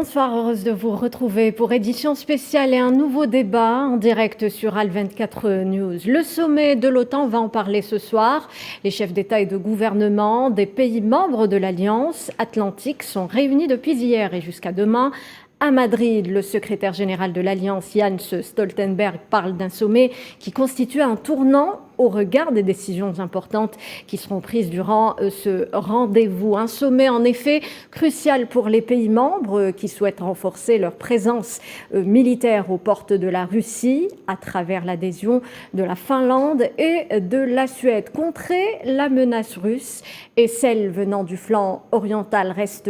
Bonsoir, heureuse de vous retrouver pour édition spéciale et un nouveau débat en direct sur Al24 News. Le sommet de l'OTAN va en parler ce soir. Les chefs d'État et de gouvernement des pays membres de l'Alliance Atlantique sont réunis depuis hier et jusqu'à demain. À Madrid, le secrétaire général de l'Alliance, Jens Stoltenberg, parle d'un sommet qui constitue un tournant au regard des décisions importantes qui seront prises durant ce rendez-vous. Un sommet en effet crucial pour les pays membres qui souhaitent renforcer leur présence militaire aux portes de la Russie à travers l'adhésion de la Finlande et de la Suède. Contrer la menace russe et celle venant du flanc oriental reste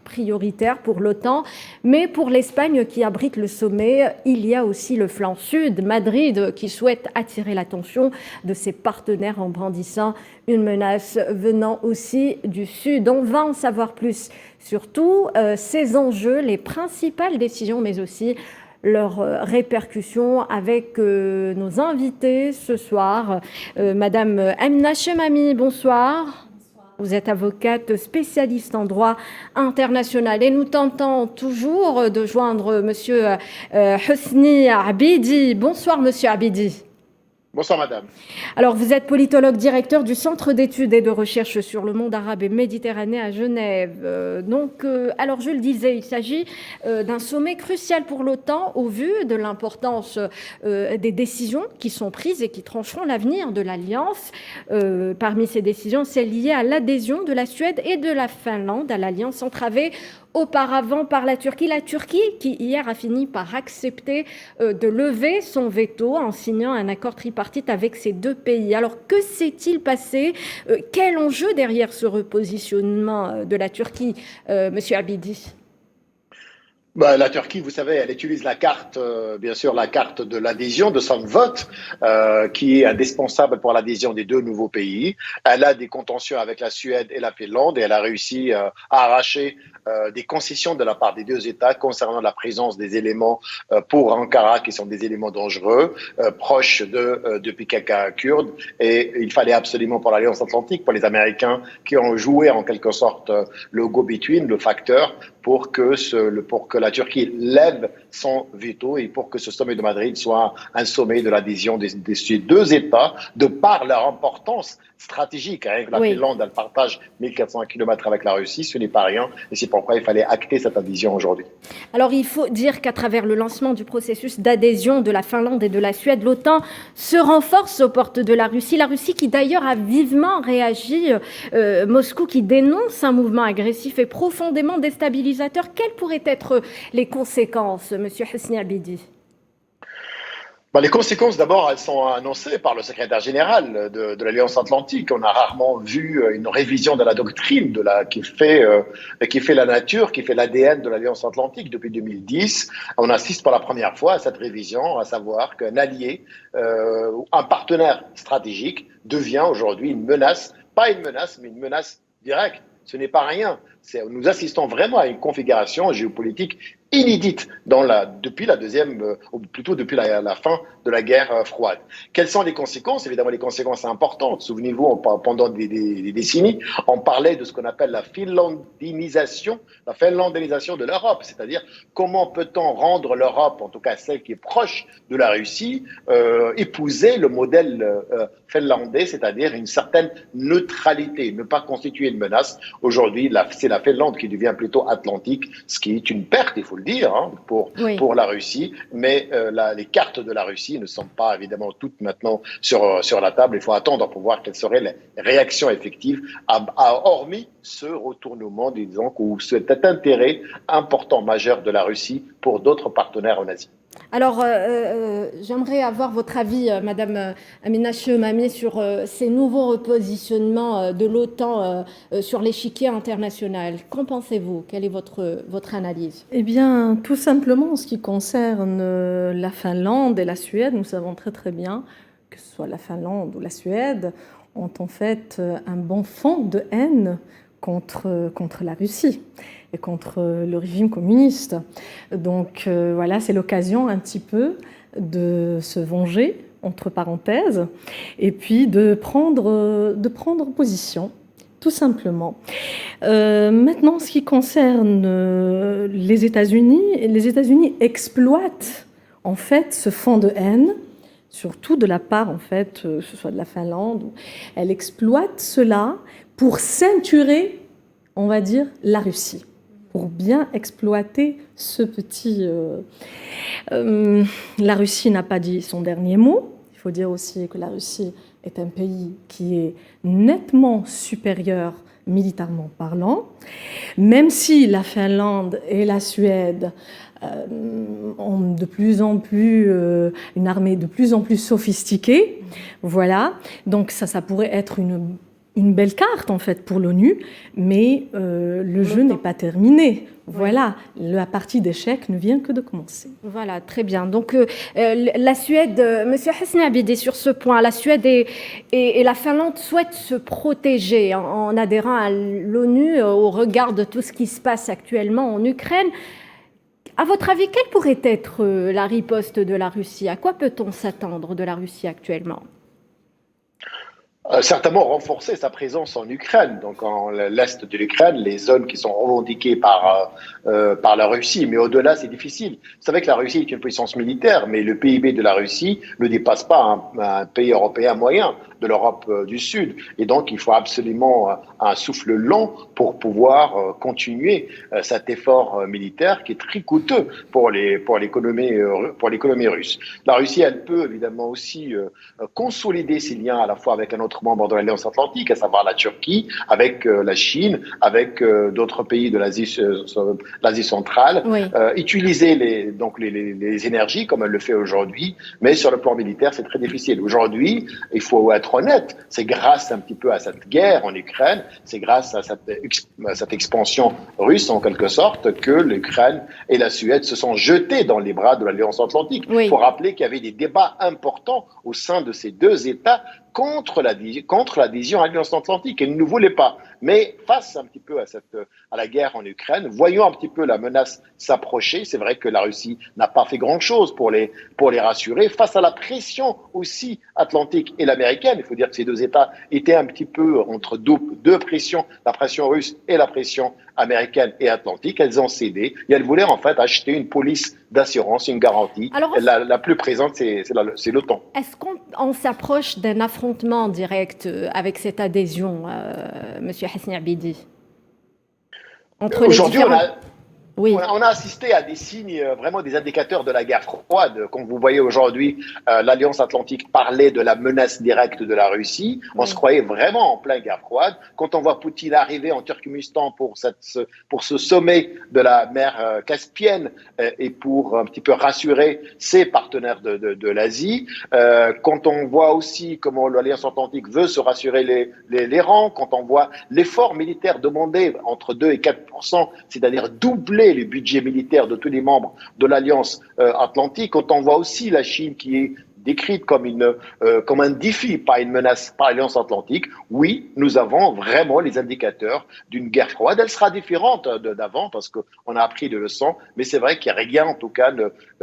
prioritaire pour l'OTAN, mais pour l'Espagne qui abrite le sommet, il y a aussi le flanc sud, Madrid, qui souhaite attirer l'attention de ses partenaires en brandissant une menace venant aussi du sud. On va en savoir plus sur tous ces enjeux, les principales décisions, mais aussi leurs répercussions avec nos invités ce soir. Madame Amina Chemami, bonsoir. Vous êtes avocate spécialiste en droit international et nous tentons toujours de joindre Monsieur Hosni Abidi. Bonsoir Monsieur Abidi. Bonsoir madame. Alors vous êtes politologue directeur du Centre d'études et de recherche sur le monde arabe et méditerranéen à Genève. Alors je le disais, il s'agit d'un sommet crucial pour l'OTAN au vu de l'importance des décisions qui sont prises et qui trancheront l'avenir de l'Alliance. Parmi ces décisions, celle liée à l'adhésion de la Suède et de la Finlande à l'Alliance entravée auparavant par la Turquie. La Turquie qui hier a fini par accepter de lever son veto en signant un accord tripartite avec ces deux pays. Alors que s'est-il passé? Quel enjeu derrière ce repositionnement de la Turquie, Monsieur Abidi? La Turquie, vous savez, elle utilise la carte, bien sûr, la carte de l'adhésion, de son vote, qui est indispensable pour l'adhésion des deux nouveaux pays. Elle a des contentieux avec la Suède et la Finlande et elle a réussi à arracher des concessions de la part des deux États concernant la présence des éléments pour Ankara, qui sont des éléments dangereux, proches de PKK kurdes. Et il fallait absolument pour l'Alliance Atlantique, pour les Américains, qui ont joué en quelque sorte le go-between, le facteur, pour que la Turquie lève son veto et pour que ce sommet de Madrid soit un sommet de l'adhésion de ces deux États, de par leur importance stratégique. La Finlande, elle partage 1400 km avec la Russie, ce n'est pas rien, et c'est pourquoi il fallait acter cette adhésion aujourd'hui. Alors il faut dire qu'à travers le lancement du processus d'adhésion de la Finlande et de la Suède, l'OTAN se renforce aux portes de la Russie qui d'ailleurs a vivement réagi, Moscou qui dénonce un mouvement agressif et profondément déstabilisateur. Quelles pourraient être les conséquences, Monsieur Hosni Abidi? Les conséquences, d'abord, elles sont annoncées par le secrétaire général de l'Alliance Atlantique. On a rarement vu une révision de la doctrine qui fait la nature, qui fait l'ADN de l'Alliance Atlantique depuis 2010. On assiste pour la première fois à cette révision, à savoir qu'un allié, un partenaire stratégique devient aujourd'hui une menace, pas une menace, mais une menace directe. Ce n'est pas rien. Nous assistons vraiment à une configuration géopolitique inédite depuis la fin de la guerre froide. Quelles sont les conséquences? Évidemment, les conséquences importantes. Souvenez-vous, pendant des décennies, on parlait de ce qu'on appelle la finlandisation de l'Europe, c'est-à-dire comment peut-on rendre l'Europe, en tout cas celle qui est proche de la Russie, épouser le modèle finlandais, c'est-à-dire une certaine neutralité, ne pas constituer une menace. Aujourd'hui, c'est la Finlande qui devient plutôt atlantique, ce qui est une perte, il faut le dire, pour la Russie, mais les cartes de la Russie ne sont pas évidemment toutes maintenant sur la table. Il faut attendre pour voir quelles seraient les réactions effectives, hormis ce retournement, disons, ou cet intérêt important majeur de la Russie pour d'autres partenaires en Asie. Alors, j'aimerais avoir votre avis, Madame Amina Chemami, sur ces nouveaux repositionnements de l'OTAN sur l'échiquier international. Qu'en pensez-vous? Quelle est votre analyse? Eh bien, tout simplement, en ce qui concerne la Finlande et la Suède, nous savons très très bien que ce soit la Finlande ou la Suède ont en fait un bon fond de haine contre la Russie et contre le régime communiste. Donc voilà, c'est l'occasion un petit peu de se venger, entre parenthèses, et puis de prendre position, tout simplement. Maintenant, ce qui concerne les États-Unis exploitent en fait ce fond de haine, surtout de la part, en fait, que ce soit de la Finlande. Elle exploite cela pour ceinturer, on va dire, la Russie, pour bien exploiter ce petit... la Russie n'a pas dit son dernier mot. Il faut dire aussi que la Russie est un pays qui est nettement supérieur militairement parlant, même si la Finlande et la Suède ont de plus en plus une armée de plus en plus sophistiquée. Voilà, donc ça pourrait être une belle carte en fait pour l'ONU, mais le jeu n'est pas terminé. Voilà, la partie d'échec ne vient que de commencer. Voilà, très bien. Donc la Suède, Monsieur Hosni Abidi, sur ce point, la Suède et la Finlande souhaitent se protéger en adhérant à l'ONU au regard de tout ce qui se passe actuellement en Ukraine. À votre avis, quelle pourrait être la riposte de la Russie? À quoi peut-on s'attendre de la Russie actuellement? Certainement renforcer sa présence en Ukraine, donc en l'est de l'Ukraine, les zones qui sont revendiquées par la Russie. Mais au-delà, c'est difficile. Vous savez que la Russie est une puissance militaire, mais le PIB de la Russie ne dépasse pas un pays européen moyen de l'Europe du Sud. Et donc, il faut absolument un souffle long pour pouvoir continuer cet effort militaire qui est très coûteux pour l'économie russe. La Russie, elle peut évidemment aussi consolider ses liens à la fois avec un autre membre de l'Alliance Atlantique, à savoir la Turquie, avec la Chine, avec d'autres pays de l'Asie centrale, Oui. Utiliser les énergies comme elle le fait aujourd'hui, mais sur le plan militaire, c'est très difficile. Aujourd'hui, il faut être honnête, c'est grâce un petit peu à cette guerre en Ukraine, c'est grâce à cette expansion russe en quelque sorte que l'Ukraine et la Suède se sont jetées dans les bras de l'Alliance Atlantique. Oui. Il faut rappeler qu'il y avait des débats importants au sein de ces deux États contre l'adhésion à l'Alliance Atlantique. Elle ne voulait pas. Mais face un petit peu à la guerre en Ukraine, voyons un petit peu la menace s'approcher. C'est vrai que la Russie n'a pas fait grand-chose pour les rassurer. Face à la pression aussi atlantique et l'américaine, il faut dire que ces deux États étaient un petit peu entre deux pressions, la pression russe et la pression américaine et atlantique. Elles ont cédé et elles voulaient en fait acheter une police d'assurance, une garantie. Alors, la plus présente, c'est l'OTAN. Est-ce qu'on s'approche d'un affrontement direct avec cette adhésion, Monsieur Hosni Abidi, entre Aujourd'hui, les différents... Oui. On a assisté à des signes, vraiment des indicateurs de la guerre froide. Comme vous voyez aujourd'hui, l'Alliance Atlantique parlait de la menace directe de la Russie. On se croyait vraiment en pleine guerre froide. Quand on voit Poutine arriver en Turkménistan pour ce sommet de la mer Caspienne et pour un petit peu rassurer ses partenaires de l'Asie, quand on voit aussi comment l'Alliance Atlantique veut se rassurer les rangs, quand on voit l'effort militaire demandé entre 2 et 4%, c'est-à-dire doubler les budgets militaires de tous les membres de l'Alliance Atlantique, quand on voit aussi la Chine qui est décrite comme un défi, pas une menace par l'Alliance Atlantique, oui, nous avons vraiment les indicateurs d'une guerre froide. Elle sera différente d'avant parce qu'on a appris des leçons, mais c'est vrai qu'il n'y a rien, en tout cas,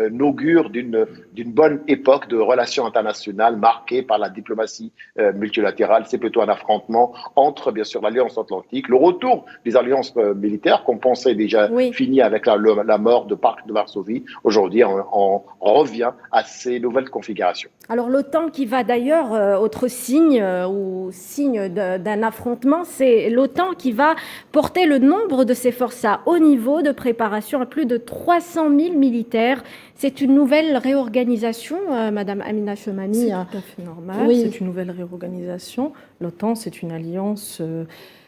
n'augure d'une bonne époque de relations internationales marquée par la diplomatie multilatérale. C'est plutôt un affrontement entre, bien sûr, l'Alliance Atlantique, le retour des alliances militaires qu'on pensait déjà fini avec la mort de Pacte de Varsovie. Aujourd'hui, on revient à ces nouvelles configurations. Alors l'OTAN qui va d'ailleurs, autre signe ou signe d'un affrontement, c'est l'OTAN qui va porter le nombre de ses forces à haut niveau de préparation à plus de 300 000 militaires. C'est une nouvelle réorganisation, Madame Amina Chomani. C'est tout à fait normal, oui. C'est une nouvelle réorganisation. L'OTAN, c'est une alliance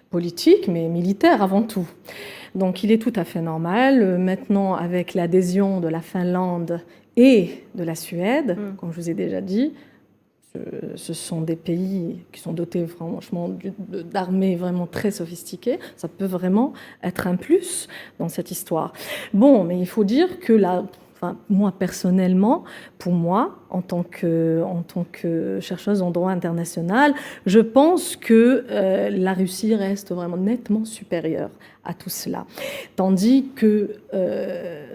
politique, mais militaire avant tout. Donc il est tout à fait normal. Maintenant, avec l'adhésion de la Finlande et de la Suède, comme je vous ai déjà dit, ce sont des pays qui sont dotés franchement d'armées vraiment très sophistiquées. Ça peut vraiment être un plus dans cette histoire. Bon, mais il faut dire que moi personnellement, pour moi, en tant que chercheuse en droit international, je pense que la Russie reste vraiment nettement supérieure à tout cela. Tandis que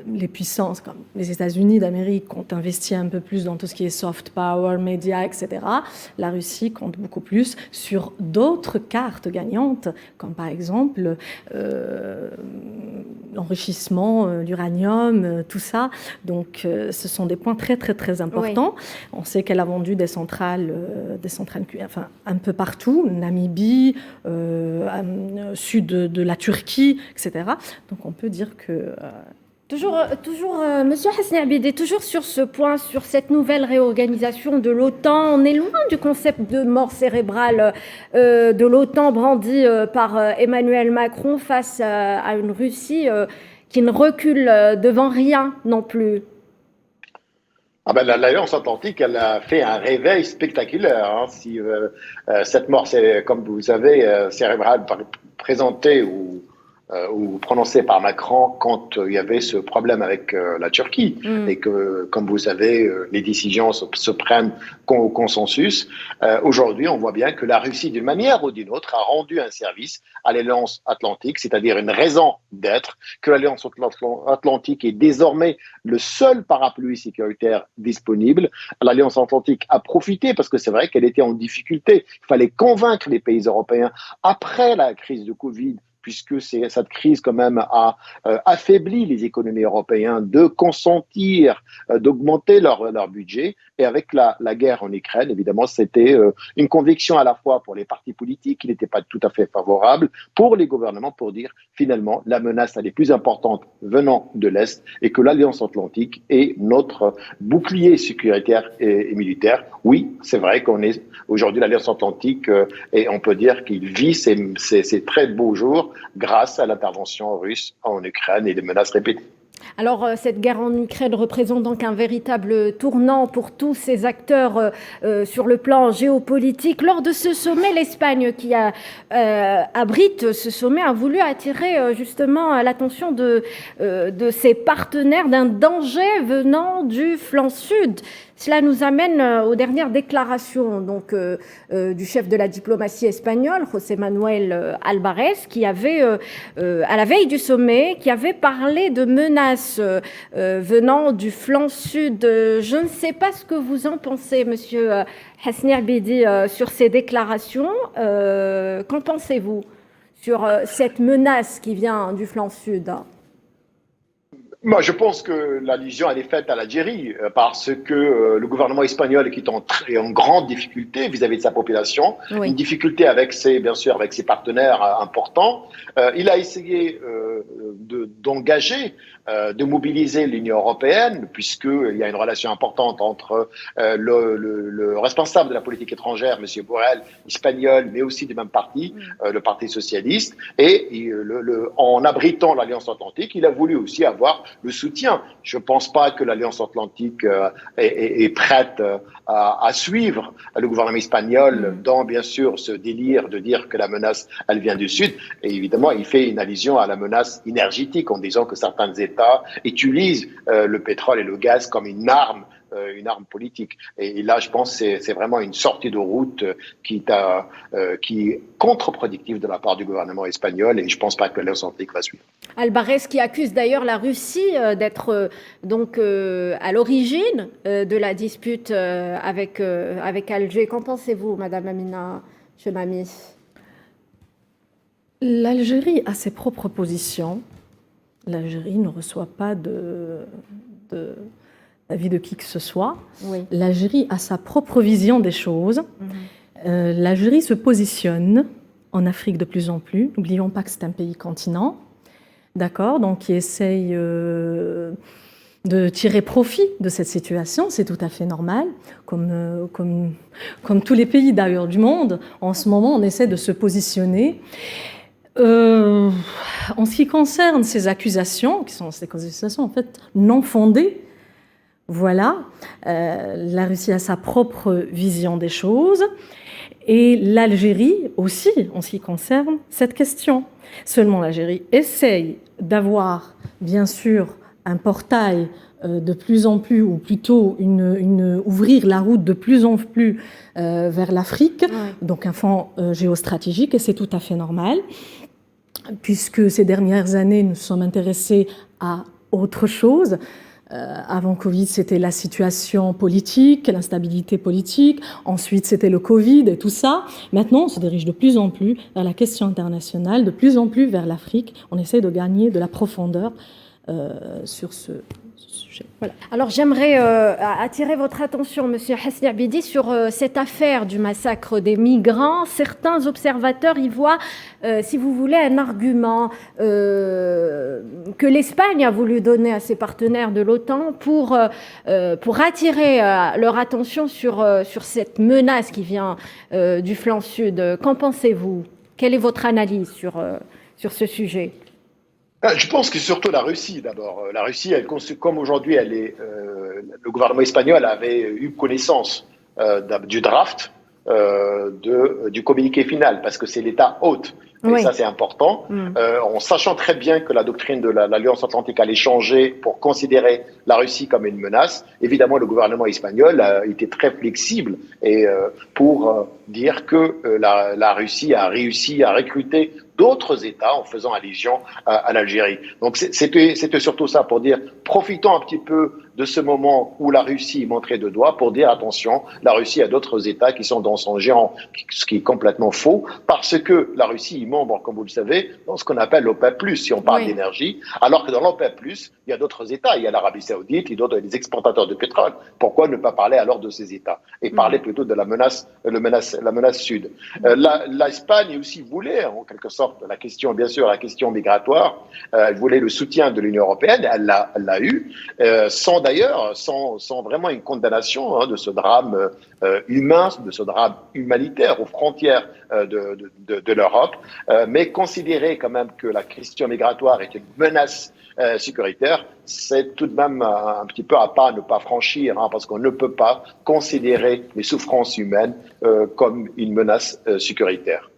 les puissances comme les États-Unis d'Amérique ont investi un peu plus dans tout ce qui est soft power, médias, etc. La Russie compte beaucoup plus sur d'autres cartes gagnantes, comme par exemple l'enrichissement, l'uranium, tout ça. Donc ce sont des points très très très importants. Oui. On sait qu'elle a vendu des centrales enfin, un peu partout, Namibie, sud de la Turquie, etc. Donc on peut dire que... Toujours, Monsieur Hasni Abidi, toujours sur ce point, sur cette nouvelle réorganisation de l'OTAN, on est loin du concept de mort cérébrale de l'OTAN brandi par Emmanuel Macron face à une Russie qui ne recule devant rien non plus. Ah ben, l'Alliance Atlantique, elle a fait un réveil spectaculaire. Hein. Si cette mort, comme vous savez, cérébrale présentée ou prononcé par Macron quand il y avait ce problème avec la Turquie et que, comme vous savez, les décisions se prennent au consensus. Aujourd'hui, on voit bien que la Russie, d'une manière ou d'une autre, a rendu un service à l'Alliance Atlantique, c'est-à-dire une raison d'être, que l'Alliance Atlantique est désormais le seul parapluie sécuritaire disponible. L'Alliance Atlantique a profité parce que c'est vrai qu'elle était en difficulté. Il fallait convaincre les pays européens après la crise de Covid, puisque cette crise quand même a affaibli les économies européennes, de consentir, d'augmenter leur budget. Et avec la guerre en Ukraine, évidemment, c'était une conviction à la fois pour les partis politiques qui n'étaient pas tout à fait favorables, pour les gouvernements, pour dire finalement la menace elle est plus importante venant de l'Est et que l'Alliance Atlantique est notre bouclier sécuritaire et militaire. Oui, c'est vrai qu'on est aujourd'hui l'Alliance Atlantique et on peut dire qu'il vit ces très beaux jours grâce à l'intervention russe en Ukraine et les menaces répétées. Alors, cette guerre en Ukraine représente donc un véritable tournant pour tous ces acteurs sur le plan géopolitique. Lors de ce sommet, l'Espagne, qui abrite ce sommet, a voulu attirer justement l'attention de ses partenaires d'un danger venant du flanc sud. Cela nous amène aux dernières déclarations donc, du chef de la diplomatie espagnole, José Manuel Álvarez, qui avait, à la veille du sommet, qui avait parlé de menaces venant du flanc sud. Je ne sais pas ce que vous en pensez, Monsieur Hasni Abidi, sur ces déclarations. Qu'en pensez-vous sur cette menace qui vient du flanc sud ? Moi, je pense que l'allusion elle est faite à l'Algérie parce que le gouvernement espagnol est en grande difficulté vis-à-vis de sa population, oui. Une difficulté bien sûr avec ses partenaires importants. Il a essayé d'engager, de mobiliser l'Union européenne puisqu'il y a une relation importante entre le responsable de la politique étrangère, M. Borrell, espagnol, mais aussi du même parti, le Parti socialiste, et en abritant l'Alliance Atlantique, il a voulu aussi avoir le soutien. Je ne pense pas que l'Alliance Atlantique est prête à suivre le gouvernement espagnol dans, bien sûr, ce délire de dire que la menace, elle vient du Sud. Et évidemment, il fait une allusion à la menace énergétique en disant que certains États utilisent le pétrole et le gaz comme une arme politique. Et là, je pense que c'est vraiment une sortie de route qui est contre-productive de la part du gouvernement espagnol et je ne pense pas que l'Alliance Atlantique va suivre. Álvarez qui accuse d'ailleurs la Russie d'être donc à l'origine de la dispute avec Alger. Qu'en pensez-vous, Madame Amina Chemami ? L'Algérie a ses propres positions. L'Algérie ne reçoit pas d'avis de qui que ce soit. Oui. L'Algérie a sa propre vision des choses. L'Algérie se positionne en Afrique de plus en plus. N'oublions pas que c'est un pays continent, d'accord, donc qui essaye de tirer profit de cette situation. C'est tout à fait normal. Comme tous les pays d'ailleurs du monde, en ce moment, on essaie de se positionner. En ce qui concerne ces accusations, qui sont des accusations en fait non fondées, voilà, la Russie a sa propre vision des choses et l'Algérie aussi en ce qui concerne cette question. Seulement l'Algérie essaye d'avoir bien sûr un portail de plus en plus, ou plutôt ouvrir la route de plus en plus vers l'Afrique, donc un fonds géostratégique et c'est tout à fait normal. puisque ces dernières années, nous sommes intéressés à autre chose. Avant Covid, c'était la situation politique, l'instabilité politique. Ensuite, c'était le Covid et tout ça. Maintenant, on se dirige de plus en plus vers la question internationale, de plus en plus vers l'Afrique. On essaie de gagner de la profondeur sur ce sujet. Voilà. Alors j'aimerais attirer votre attention, Monsieur Hasni Abidi, sur cette affaire du massacre des migrants. Certains observateurs y voient, si vous voulez, un argument que l'Espagne a voulu donner à ses partenaires de l'OTAN pour attirer leur attention sur cette menace qui vient du flanc sud. Qu'en pensez-vous? Quelle est votre analyse sur ce sujet? Je pense que c'est surtout la Russie d'abord. La Russie, comme aujourd'hui, le gouvernement espagnol avait eu connaissance du draft du communiqué final, parce que c'est l'État hôte. Et oui. Ça, c'est important. En sachant très bien que la doctrine de l'Alliance Atlantique allait changer pour considérer la Russie comme une menace, évidemment, le gouvernement espagnol a été très flexible pour dire que la Russie a réussi à recruter d'autres États en faisant allusion à l'Algérie. Donc c'était surtout ça pour dire, profitons un petit peu de ce moment où la Russie montrait de doigts pour dire attention, la Russie a d'autres États qui sont dans son giron, ce qui est complètement faux, parce que la Russie est membre, comme vous le savez, dans ce qu'on appelle l'OPEP+, si on parle d'énergie, alors que dans l'OPEP+, il y a d'autres États, il y a l'Arabie Saoudite, il y a d'autres des exportateurs de pétrole. Pourquoi ne pas parler alors de ces États et parler plutôt de la menace sud. L'Espagne aussi voulait, en quelque sorte, la question, bien sûr, la question migratoire. Elle voulait le soutien de l'Union européenne, elle l'a eu, sans vraiment une condamnation de ce drame humain, de ce drame humanitaire aux frontières de l'Europe, mais considérer quand même que la question migratoire est une menace sécuritaire, c'est tout de même un petit peu à pas ne pas franchir, parce qu'on ne peut pas considérer les souffrances humaines comme une menace sécuritaire.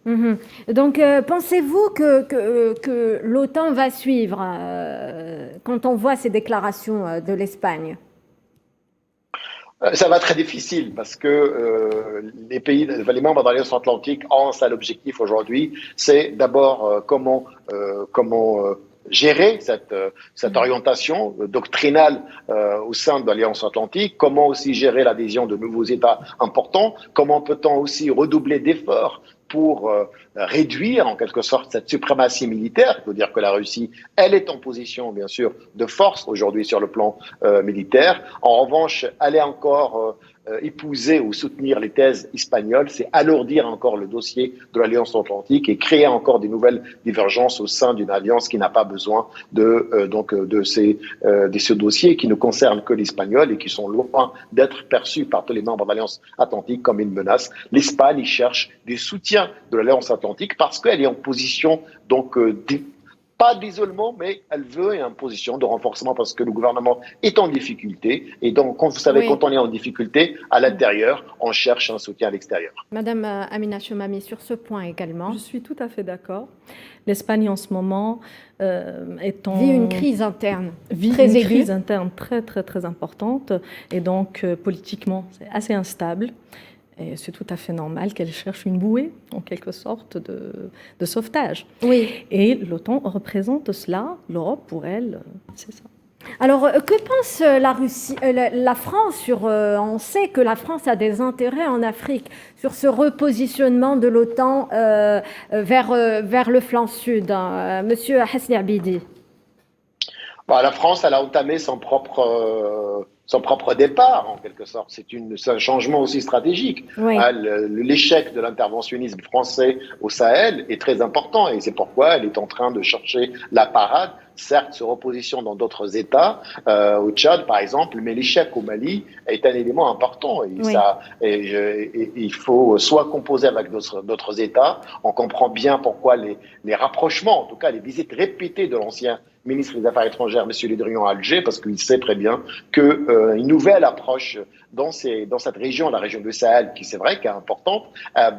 Donc, pensez-vous que l'OTAN va suivre quand on voit ces déclarations de l'Espagne? Ça va être très difficile parce que les membres de l'Alliance Atlantique ont ça l'objectif aujourd'hui, c'est d'abord comment gérer cette orientation doctrinale au sein de l'Alliance Atlantique, comment aussi gérer l'adhésion de nouveaux États importants, comment peut-on aussi redoubler d'efforts pour réduire en quelque sorte cette suprématie militaire. Il faut dire que la Russie, elle est en position bien sûr de force aujourd'hui sur le plan militaire. En revanche, elle est encore épouser ou soutenir les thèses espagnoles, c'est alourdir encore le dossier de l'Alliance Atlantique et créer encore des nouvelles divergences au sein d'une alliance qui n'a pas besoin de ce dossier qui ne concerne que l'Espagnol et qui sont loin d'être perçus par tous les membres de l'Alliance Atlantique comme une menace. L'Espagne cherche des soutiens de l'Alliance Atlantique parce qu'elle est en position pas d'isolement, mais elle veut une position de renforcement parce que le gouvernement est en difficulté. Et donc, comme vous savez, quand on est en difficulté, à l'intérieur, on cherche un soutien à l'extérieur. Madame Amina Choumami, sur ce point également. Je suis tout à fait d'accord. L'Espagne, en ce moment, vit une crise interne crise interne très, très, très importante. Et donc, politiquement, c'est assez instable. Et c'est tout à fait normal qu'elle cherche une bouée, en quelque sorte, de sauvetage. Oui. Et l'OTAN représente cela. L'Europe, pour elle, c'est ça. Alors, que pense la France sur... on sait que la France a des intérêts en Afrique sur ce repositionnement de l'OTAN vers le flanc sud. Monsieur Hasni Abidi. La France, elle a entamé son propre départ, en quelque sorte. C'est un changement aussi stratégique. Oui. L'échec de l'interventionnisme français au Sahel est très important et c'est pourquoi elle est en train de chercher la parade, certes se reposition dans d'autres États, au Tchad par exemple, mais l'échec au Mali est un élément important. Il faut soit composer avec d'autres États. On comprend bien pourquoi les rapprochements, en tout cas les visites répétées de l'ancien ministre des Affaires étrangères, M. Le Drian, à Alger, parce qu'il sait très bien qu'une nouvelle approche dans cette région, la région du Sahel, qui c'est vrai qu'est importante, a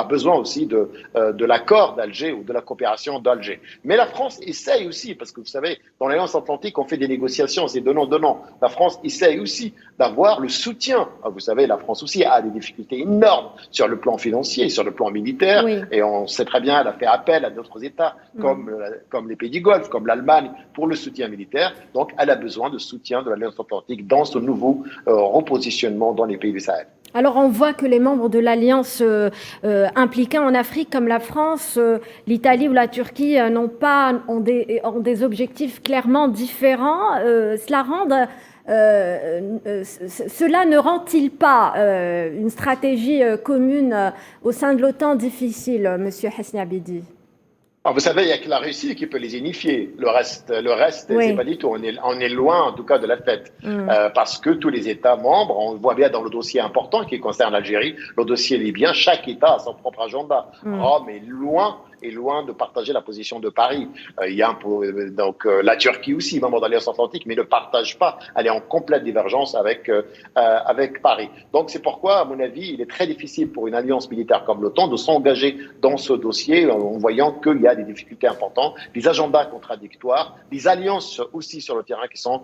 besoin aussi de l'accord d'Alger ou de la coopération d'Alger. Mais la France essaye aussi, parce que vous savez, dans l'Alliance Atlantique, on fait des négociations, c'est donnant-donnant. La France essaye aussi d'avoir le soutien. Vous savez, la France aussi a des difficultés énormes sur le plan financier, sur le plan militaire, Oui. et on sait très bien, elle a fait appel à d'autres États, comme les pays du Golfe, comme l'Allemagne, pour le soutien militaire. Donc, elle a besoin de soutien de l'Alliance Atlantique dans ce nouveau repositionnement dans les pays du Sahel. Alors on voit que les membres de l'Alliance impliqués en Afrique, comme la France, l'Italie ou la Turquie, ont des objectifs clairement différents. Cela ne rend-il pas une stratégie commune au sein de l'OTAN difficile, Monsieur Hesni Abidi? Alors, vous savez, il n'y a que la Russie qui peut les unifier. Le reste, Oui. c'est pas du tout. On est loin, en tout cas, de la fête. Parce que tous les États membres, on voit bien dans le dossier important qui concerne l'Algérie, le dossier libyen, chaque État a son propre agenda. Rome est loin de partager la position de Paris. Il y a la Turquie aussi, membre de l'Alliance Atlantique, mais ne partage pas. Elle est en complète divergence avec Paris. Donc c'est pourquoi, à mon avis, il est très difficile pour une alliance militaire comme l'OTAN de s'engager dans ce dossier en voyant qu'il y a des difficultés importantes, des agendas contradictoires, des alliances aussi sur le terrain qui sont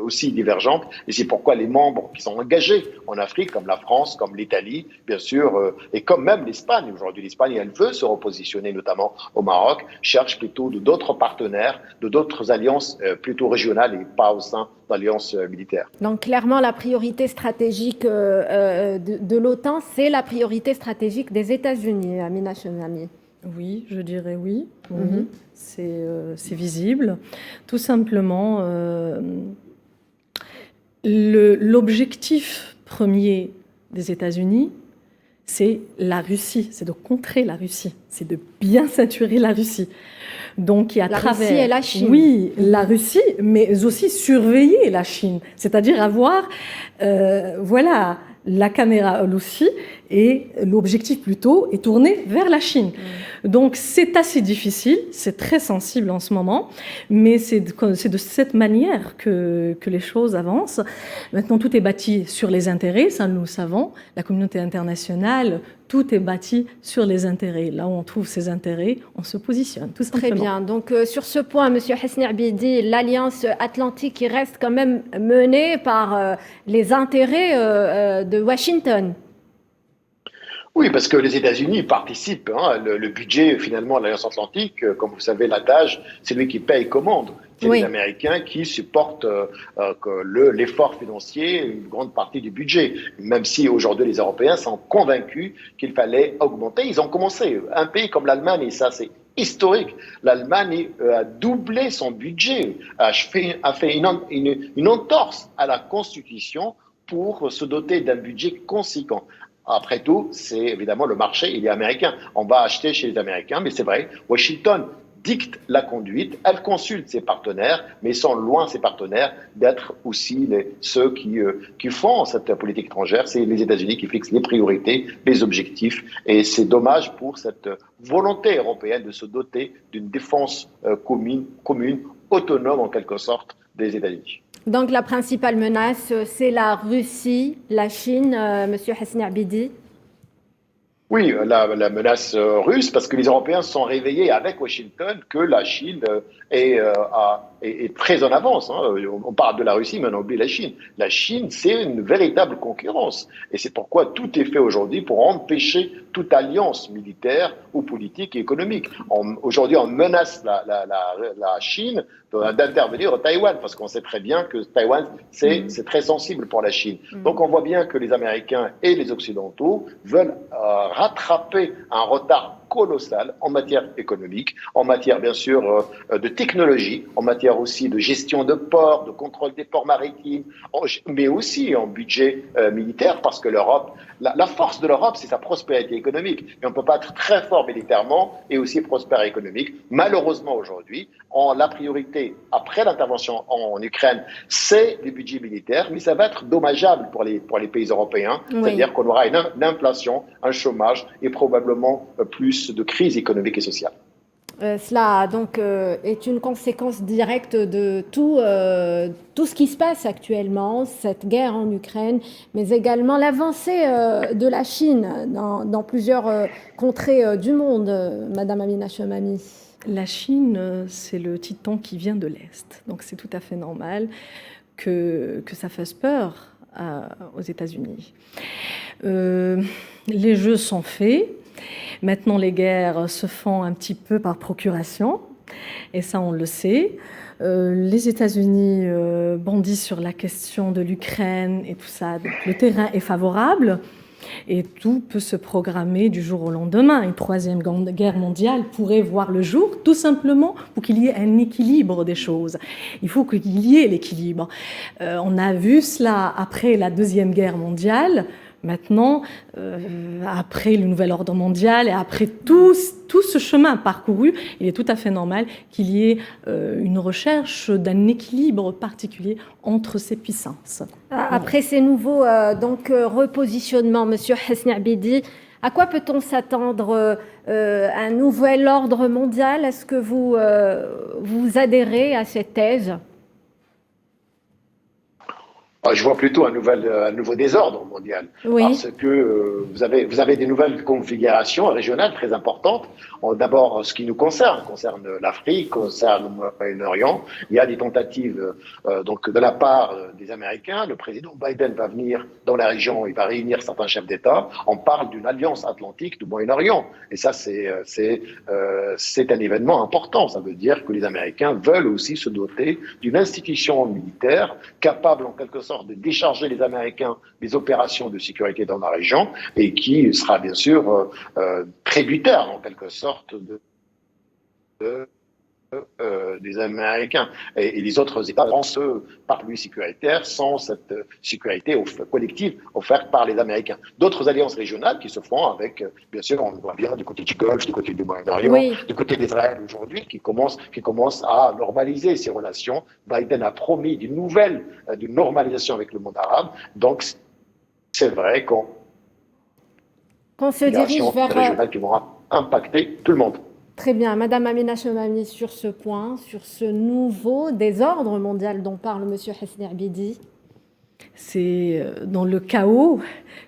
aussi divergentes. Et c'est pourquoi les membres qui sont engagés en Afrique, comme la France, comme l'Italie, bien sûr, et comme même l'Espagne. Aujourd'hui, l'Espagne, elle veut se repositionner, notamment au Maroc, cherche plutôt d'autres partenaires, d'autres alliances plutôt régionales et pas au sein d'alliances militaires. Donc clairement, la priorité stratégique de l'OTAN, c'est la priorité stratégique des États-Unis, Amina Chemnami. Oui, je dirais oui. C'est visible. Tout simplement, l'objectif premier des États-Unis, c'est la Russie, c'est de contrer la Russie, c'est de bien saturer la Russie. Donc, La Russie et la Chine. Oui, la Russie, mais aussi surveiller la Chine, c'est-à-dire avoir, la caméra aussi, et l'objectif plutôt est tourné vers la Chine. Donc c'est assez difficile, c'est très sensible en ce moment, mais c'est de cette manière que les choses avancent. Maintenant, tout est bâti sur les intérêts, ça nous le savons. La communauté internationale, tout est bâti sur les intérêts. Là où on trouve ces intérêts, on se positionne, tout simplement. Très bien. Donc sur ce point, Monsieur Hesni Abidi, l'Alliance Atlantique qui reste quand même menée par les intérêts de Washington. Oui, parce que les États-Unis participent. Le budget, finalement, de l'Alliance Atlantique, comme vous savez, l'adage, c'est lui qui paye et commande. C'est les Américains qui supportent l'effort financier, une grande partie du budget. Même si aujourd'hui les Européens sont convaincus qu'il fallait augmenter. Ils ont commencé. Un pays comme l'Allemagne, et ça c'est historique, l'Allemagne a doublé son budget, a fait une entorse à la Constitution pour se doter d'un budget conséquent. Après tout, c'est évidemment le marché, il est américain. On va acheter chez les Américains, mais c'est vrai, Washington dicte la conduite, elle consulte ses partenaires, mais sont loin ces partenaires d'être aussi ceux qui font cette politique étrangère. C'est les États-Unis qui fixent les priorités, les objectifs, et c'est dommage pour cette volonté européenne de se doter d'une défense commune, autonome en quelque sorte des États-Unis. Donc la principale menace, c'est la Russie, la Chine, Monsieur Hesni Abidi. Oui, la menace russe, parce que les Européens se sont réveillés avec Washington que la Chine est très en avance. On parle de la Russie, mais on oublie la Chine. La Chine, c'est une véritable concurrence. Et c'est pourquoi tout est fait aujourd'hui pour empêcher toute alliance militaire ou politique et économique. Aujourd'hui, on menace la Chine d'intervenir au Taïwan, parce qu'on sait très bien que Taïwan, c'est très sensible pour la Chine. Donc on voit bien que les Américains et les Occidentaux veulent rattraper un retard colossal en matière économique, en matière bien sûr de technologie, en matière aussi de gestion de ports, de contrôle des ports maritimes, mais aussi en budget militaire, parce que l'Europe, la force de l'Europe, c'est sa prospérité économique. Et on ne peut pas être très fort militairement et aussi prospère économique. Malheureusement aujourd'hui, la priorité après l'intervention en Ukraine, c'est les budgets militaires, mais ça va être dommageable pour les pays européens. Oui. C'est-à-dire qu'on aura une inflation, un chômage et probablement plus de crise économique et sociale. Cela donc est une conséquence directe de tout ce qui se passe actuellement, cette guerre en Ukraine, mais également l'avancée de la Chine dans plusieurs contrées du monde, Madame Amina Chomami. La Chine, c'est le titan qui vient de l'Est, donc c'est tout à fait normal que ça fasse peur aux États-Unis. Les jeux sont faits. Maintenant, les guerres se font un petit peu par procuration, et ça, on le sait. Les États-Unis bondissent sur la question de l'Ukraine et tout ça. Donc, le terrain est favorable et tout peut se programmer du jour au lendemain. Une troisième guerre mondiale pourrait voir le jour, tout simplement pour qu'il y ait un équilibre des choses. Il faut qu'il y ait l'équilibre. On a vu cela après la Deuxième Guerre mondiale. Maintenant, après le nouvel ordre mondial et après tout ce chemin parcouru, il est tout à fait normal qu'il y ait une recherche d'un équilibre particulier entre ces puissances. Après ces nouveaux repositionnements, Monsieur Hesni Abidi, à quoi peut-on s'attendre? Un nouvel ordre mondial? Est-ce que vous adhérez à cette thèse? Je vois plutôt un nouveau désordre mondial, oui. Parce que vous avez des nouvelles configurations régionales très importantes. D'abord, ce qui nous concerne l'Afrique, concerne le Moyen-Orient. Il y a des tentatives donc de la part des Américains. Le président Biden va venir dans la région, il va réunir certains chefs d'État. On parle d'une alliance atlantique du Moyen-Orient, et ça c'est un événement important. Ça veut dire que les Américains veulent aussi se doter d'une institution militaire capable en quelque sorte de décharger les Américains des opérations de sécurité dans la région et qui sera bien sûr tributaire en quelque sorte des Américains. Et les autres États auront ce parapluie sécuritaire sans cette sécurité collective offerte par les Américains. D'autres alliances régionales qui se font avec, bien sûr, on le voit bien du côté du Golfe, du côté du Moyen-Orient, oui. Du côté d'Israël aujourd'hui, qui commence à normaliser ces relations. Biden a promis d'une normalisation avec le monde arabe. Donc, c'est vrai qu'on se dirige vers régionales qui vont impacter tout le monde. Très bien. Madame Amina Chomami, sur ce point, sur ce nouveau désordre mondial dont parle Monsieur Hesni Abidi. C'est dans le chaos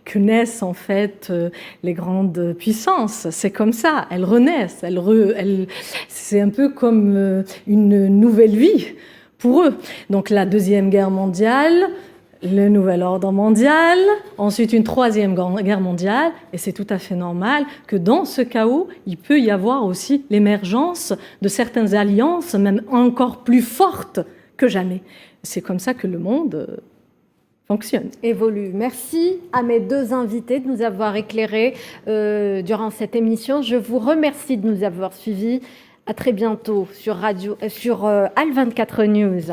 que naissent en fait les grandes puissances. C'est comme ça, elles renaissent. C'est un peu comme une nouvelle vie pour eux. Donc la Deuxième Guerre mondiale, le nouvel ordre mondial, ensuite une troisième guerre mondiale, et c'est tout à fait normal que dans ce chaos, il peut y avoir aussi l'émergence de certaines alliances, même encore plus fortes que jamais. C'est comme ça que le monde fonctionne. Évolue. Merci à mes deux invités de nous avoir éclairés durant cette émission. Je vous remercie de nous avoir suivis. À très bientôt sur Al 24 News.